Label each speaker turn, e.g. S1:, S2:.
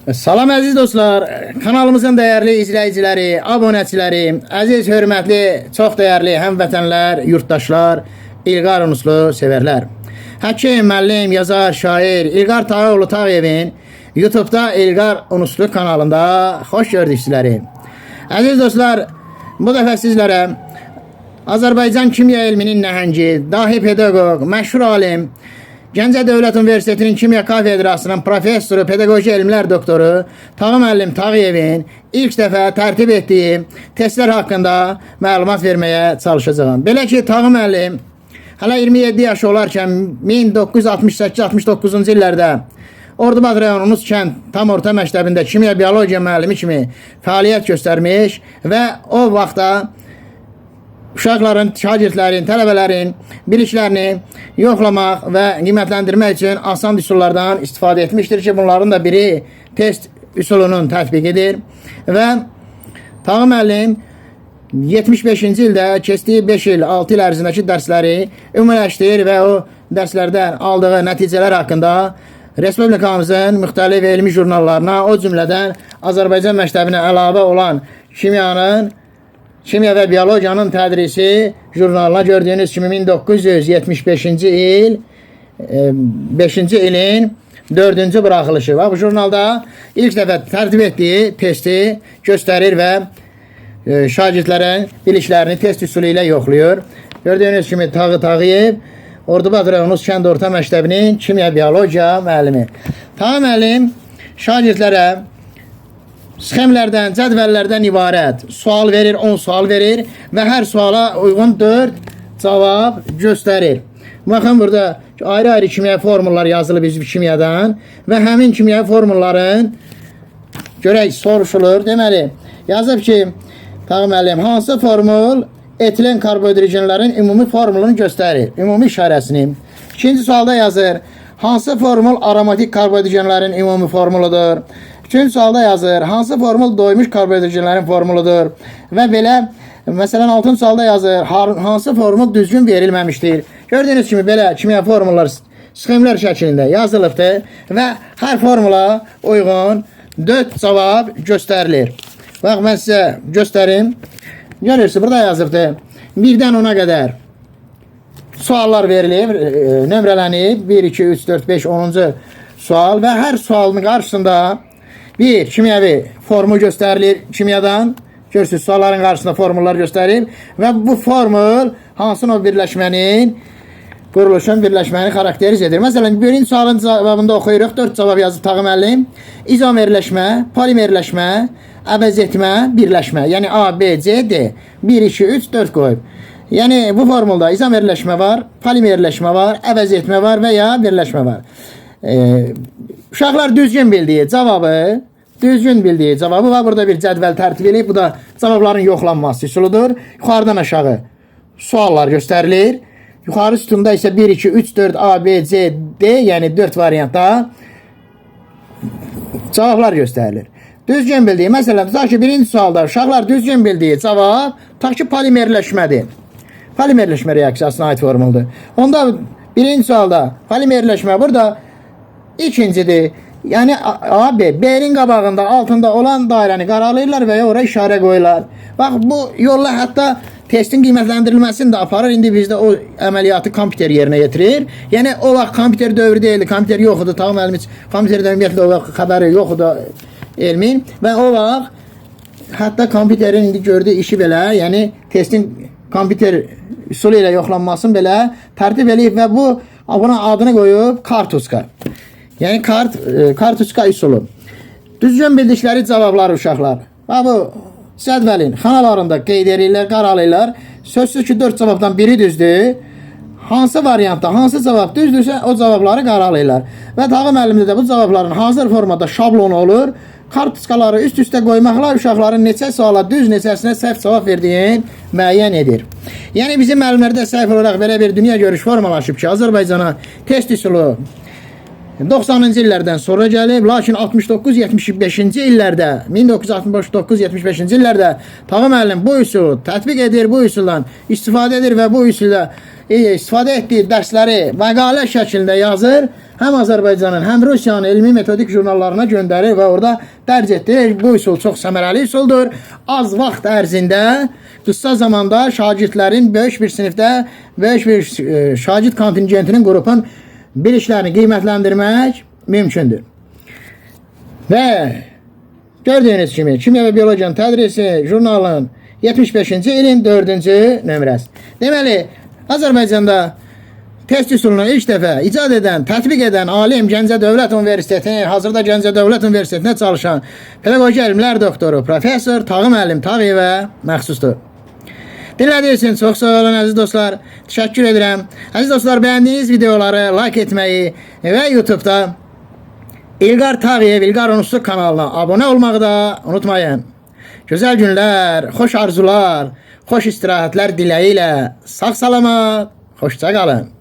S1: Salam əziz dostlar, kanalımızın dəyərli izləyiciləri, abunəçiləri, əziz, hörmətli, çox dəyərli həmvətənlər, yurttaşlar, İlqar Unuslu sevərlər. Həkim, müəllim, yazar, şair İlqar Tağıoğlu Tağıyevin YouTube'da İlqar Unuslu kanalında xoş gördük sizləri. Əziz dostlar, bu dəfə sizlərə Azərbaycan kimya elminin nəhəngi, dahi pedaqoq, məşhur alim, Gəncə Dövlət Universitetinin Kimya Kafedrasının professoru, pedaqoji elmlər doktoru Tağı müəllim Tağıyevin ilk dəfə tərtib etdiyi testlər haqqında məlumat verməyə çalışacağım. Belə ki, Tağı müəllim hələ 27 yaşı olarkən 1968-69-cu illərdə Ordubad rayonumuz kənd tam orta məktəbində kimya biologiya müəllimi kimi fəaliyyət göstərmiş və o vaxtda uşaqların, şagirdlərin, tələbələrin biliklərini yoxlamaq və qiymətləndirmək üçün asan üsullardan istifadə etmişdir ki, bunların da biri test üsulunun tətbiqidir və Tağı müəllim 75-ci ildə keçdiyi 5 il, 6 il ərzindəki dərsləri ümumiləşdirir və o dərslərdən aldığı nəticələr haqqında Respublikamızın müxtəlif elmi jurnallarına, o cümlədən Azərbaycan məktəbinə əlavə olan Kimya və Biologiyanın tədrisi jurnalına gördüyünüz kimi 1975-ci il 5-ci ilin 4-cü buraxılışı. Bu jurnalda ilk dəfə tərtib etdiyi testi göstərir və şagirdlərin biliklərini test üsulu ilə yoxlayır. Gördüyünüz kimi Tağı Tağıyev Ordubad rayonumuz kənd orta məktəbinin kimya biologiya müəllimi. Tağı müəllim şagirdlərə sxemlərdən, cədvəllərdən ibarət sual verir, 10 sual verir və hər suala uyğun 4 cavab göstərir. Baxın, burada ayrı-ayrı kimya formullar yazılıb bizim kimyadan və həmin kimya formulların görək soruşulur. Deməli, yazıb ki, Tağı müəllim hansı formul etilen karbohidrogenlərin ümumi formulunu göstərir, ümumi işarəsini. İkinci sualda yazır, hansı formul aromatik karbohidrogenlərin ümumi formuludur. Üçüncü sualda yazır, hansı formul doymuş karbohidrogenlərin formuludur və belə, məsələn 6-cı sualda yazır, hansı formul düzgün verilməmişdir. Gördüyünüz kimi belə kimya formullar sxemlər şəklində yazılıbdır və hər formula uyğun 4 cavab göstərilir. Bax, mən sizə göstərim. Görürsünüz, burada yazıbdır, 1-dən 10-a qədər suallar verilir, nömrələnib, 1, 2, 3, 4, 5, 10-cu sual və hər sualın qarşısında bir kimyəvi formul göstərilir kimyadan. Görürsünüz, sualların qarşısında formullar göstərir və bu formul hansının o birləşmənin, quruluşun birləşməni xarakteriz edir. Məsələn, birinci sualın cavabında oxuyuruq, 4 cavab yazıb Tağı müəllim. İzomerləşmə, polimerləşmə, əvəz etmə, birləşmə. Yəni A, B, C, D. 1, 2, 3, 4 qoyub. Yəni bu formulda izomerləşmə var, polimerləşmə var, əvəz etmə var və ya birləşmə var. Uşaqlar düzgün bildiyi cavabı var. Burada bir cədvəl tərtib edilib. Bu da cavabların yoxlanması üsuludur. Yuxarıdan aşağı suallar göstərilir. Yuxarı sütunda isə 1, 2, 3, 4, A, B, C, D, yəni 4 variantda cavablar göstərilir. Düzgün bildiyi, məsələn, tutaq ki, birinci sualda uşaqlar düzgün bildiyi cavab, tutaq ki, polimerləşmədir. Polimerləşmə reaksiyasına aid formuldur. Onda birinci sualda polimerləşmə burada ikincidir. Yəni A, B, B-nin qabağında, altında olan dairəni qaralayırlar və ya oraya işarə qoyurlar. Bax, bu yolla hətta testin qiymətləndirilməsini də aparır. İndi bizdə o əməliyyatı kompüter yerinə yetirir. Yəni o vaxt kompüter dövrü deyildi, kompüter yox idi. Tağı müəllim kompüterdən ümumiyyətlə o vaxt xəbəri yox idi elmin və o vaxt hətta kompüterin indi gördüyü işi belə, yəni testin kompüter üsulu ilə yoxlanmasını belə tərtib eləyib və buna adını qoyub kartuska. Yəni kartuska üsulu. Düzgün bildikləri cavablar uşaqlar. Bu cədvəlin xanalarında qeyd edirlər, qaralayırlar. Sözsüz ki, 4 cavabdan biri düzdür. Hansı variantda, hansı cavab düzdürsə o cavabları qaralayırlar. Və Tağı müəllimdə də bu cavabların hazır formada şablonu olur. Kartuskaları üst-üstə qoymaqla uşaqların neçə suala düz, neçəsinə səhv cavab verdiyin müəyyən edir. Yəni bizim müəllimlərdə səhv olaraq belə bir dünya görüş formalaşıb ki, Azərbaycana test üsulu 90-cı illərdən sonra gəlib, lakin 69-75-ci illərdə, 1969-75-ci illərdə Tağı müəllim bu üsulu tətbiq edir, bu üsuldan istifadə edir və bu üsulda istifadə etdiyi dərsləri məqalə şəklində yazır. Həm Azərbaycanın, həm Rusiyanın elmi metodik jurnallarına göndərir və orada dərc etdirir. Bu üsul çox səmərəli üsuldur. Az vaxt ərzində, qısa zamanda şagirdlərin böyük bir sinifdə, böyük bir şagird kontingentinin qrupun bilişlərini qiymətləndirmək mümkündür. Və gördüyünüz kimi Kimya və Biologiyanın Tədrisi jurnalının 75-ci ilin 4-cü nömrəsi. Deməli, Azərbaycanda test üsulunu ilk dəfə icad edən, tətbiq edən alim Gəncə Dövlət Universitetinin, hazırda Gəncə Dövlət Universitetində çalışan pedaqoji elmlər doktoru, professor Tağı müəllim Tağıyevə məxsusdur. Dinlədiyiniz üçün çox sağ olun əziz dostlar. Təşəkkür edirəm. Əziz dostlar, bəyəndiyiniz videoları like etməyi və YouTube'da İlqar Tağıyev, İlqar Unutluq kanalına abunə olmağı da unutmayın. Gözəl günlər, xoş arzular, xoş istirahətlər diləyi ilə sağ salamat, xoşça qalın.